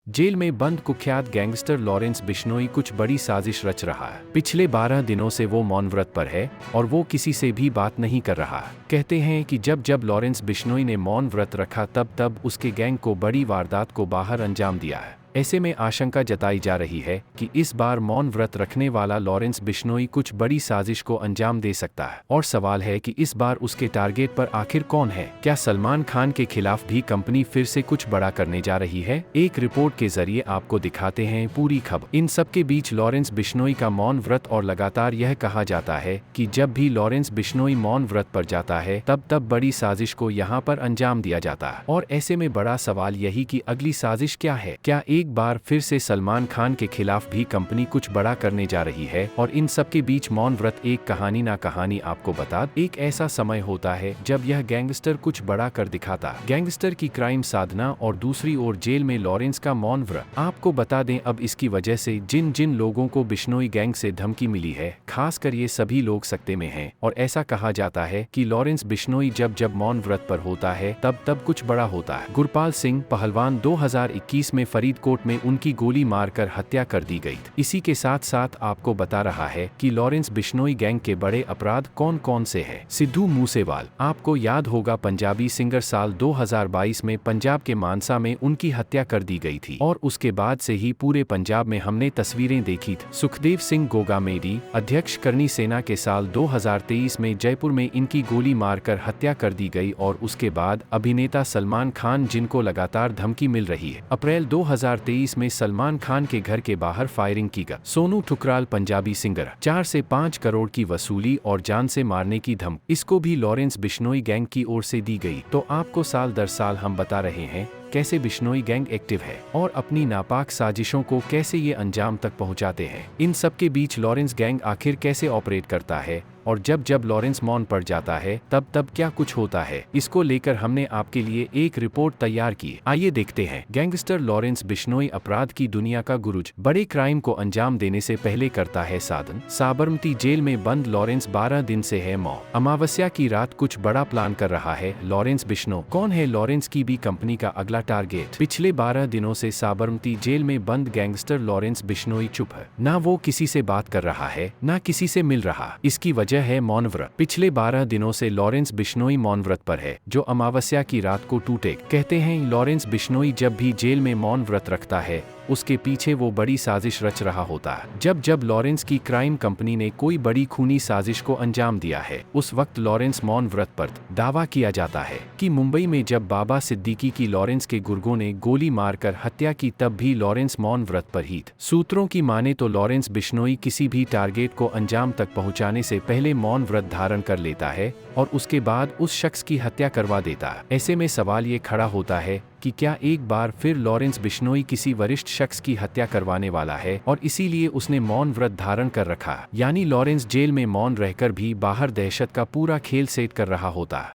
Jail में बंद कुख्यात गैंगस्टर लॉरेंस बिश्नोई कुछ बड़ी साजिश रच रहा है। पिछले 12 दिनों से वो मौन व्रत पर है और वो किसी से भी बात नहीं कर रहा। कहते हैं कि जब जब लॉरेंस बिश्नोई ने मौन व्रत रखा तब तब उसके गैंग को बड़ी वारदात को बाहर अंजाम दिया है। ऐसे में आशंका जताई जा रही है कि इस बार मौन व्रत रखने वाला लॉरेंस बिश्नोई कुछ बड़ी साजिश को अंजाम दे सकता है। और सवाल है कि इस बार उसके टारगेट पर आखिर कौन है? क्या सलमान खान के खिलाफ भी कंपनी फिर से कुछ बड़ा करने जा रही है? एक रिपोर्ट के जरिए आपको दिखाते हैं पूरी खबर। इन सब के बीच लॉरेंस बिश्नोई का मौन व्रत और लगातार यह कहा जाता है कि जब भी लॉरेंस बिश्नोई मौन व्रत पर जाता है तब बड़ी साजिश को यहाँ पर अंजाम दिया जाता है। और ऐसे में बड़ा सवाल यही कि अगली साजिश क्या है? क्या एक बार फिर से सलमान खान के खिलाफ भी कंपनी कुछ बड़ा करने जा रही है? और इन सब के बीच मौन व्रत एक कहानी ना कहानी आपको बता। एक ऐसा समय होता है जब यह गैंगस्टर कुछ बड़ा कर दिखाता। गैंगस्टर की क्राइम साधना और दूसरी ओर जेल में लॉरेंस का मौन व्रत। आपको बता दें अब इसकी वजह से जिन जिन लोगों को बिश्नोई गैंग से धमकी मिली है, खासकर ये सभी लोग सकते में हैं। और ऐसा कहा जाता है कि लॉरेंस बिश्नोई जब जब मौन व्रत पर होता है तब कुछ बड़ा होता है। गुरपाल सिंह पहलवान 2021 में फरीदकोट में उनकी गोली मारकर हत्या कर दी गई। इसी के साथ साथ आपको बता रहा है कि लॉरेंस बिश्नोई गैंग के बड़े अपराध कौन कौन से हैं। सिद्धू मूसेवाल, आपको याद होगा पंजाबी सिंगर साल 2022 में पंजाब के मानसा में उनकी हत्या कर दी गई थी और उसके बाद से ही पूरे पंजाब में हमने तस्वीरें देखी थी। सुखदेव सिंह गोगामेडी, अध्यक्ष करनी सेना के साल 2023 में जयपुर में इनकी गोली मारकर हत्या कर दी गई और उसके बाद अभिनेता सलमान खान जिनको लगातार धमकी मिल रही है। अप्रैल 2023 में सलमान खान के घर के बाहर फायरिंग की गई। सोनू ठुकराल पंजाबी सिंगर 4 से 5 करोड़ की वसूली और जान से मारने की धमकी, इसको भी लॉरेंस बिश्नोई गैंग की ओर से दी गई। तो आपको साल दर साल हम बता रहे हैं कैसे बिश्नोई गैंग एक्टिव है और अपनी नापाक साजिशों को कैसे ये अंजाम तक पहुंचाते हैं। इन सब के बीच लॉरेंस गैंग आखिर कैसे ऑपरेट करता है और जब जब लॉरेंस मौन पड़ जाता है तब क्या कुछ होता है, इसको लेकर हमने आपके लिए एक रिपोर्ट तैयार की। आइए देखते हैं। गैंगस्टर लॉरेंस बिश्नोई अपराध की दुनिया का गुरुज। बड़े क्राइम को अंजाम देने से पहले करता है साधन। साबरमती जेल में बंद लॉरेंस 12 दिन से है मौन। अमावस्या की रात कुछ बड़ा प्लान कर रहा है लॉरेंस बिश्नोई। कौन है लॉरेंस की भी कंपनी का अगला टारगेट? पिछले 12 दिनों से साबरमती जेल में बंद गैंगस्टर लॉरेंस बिश्नोई चुप है। ना वो किसी से बात कर रहा है, ना किसी से मिल रहा। इसकी वजह है मौन व्रत। पिछले 12 दिनों से लॉरेंस बिश्नोई मौन व्रत पर है, जो अमावस्या की रात को टूटे। कहते हैं लॉरेंस बिश्नोई जब भी जेल में मौन व्रत रखता है उसके पीछे वो बड़ी साजिश रच रहा होता है। जब जब लॉरेंस की क्राइम कंपनी ने कोई बड़ी खूनी साजिश को अंजाम दिया है उस वक्त लॉरेंस मौन व्रत पर। दावा किया जाता है कि मुंबई में जब बाबा सिद्दीकी की लॉरेंस के गुर्गों ने गोली मारकर हत्या की तब भी लॉरेंस मौन व्रत पर ही था। सूत्रों की माने तो लॉरेंस बिश्नोई किसी भी टारगेट को अंजाम तक पहुंचाने से पहले मौन व्रत धारण कर लेता है और उसके बाद उस शख्स की हत्या करवा देता है। ऐसे में सवाल ये खड़ा होता है कि क्या एक बार फिर लॉरेंस बिश्नोई किसी वरिष्ठ शख्स की हत्या करवाने वाला है और इसीलिए उसने मौन व्रत धारण कर रखा। यानी लॉरेंस जेल में मौन रहकर भी बाहर दहशत का पूरा खेल सेट कर रहा होता।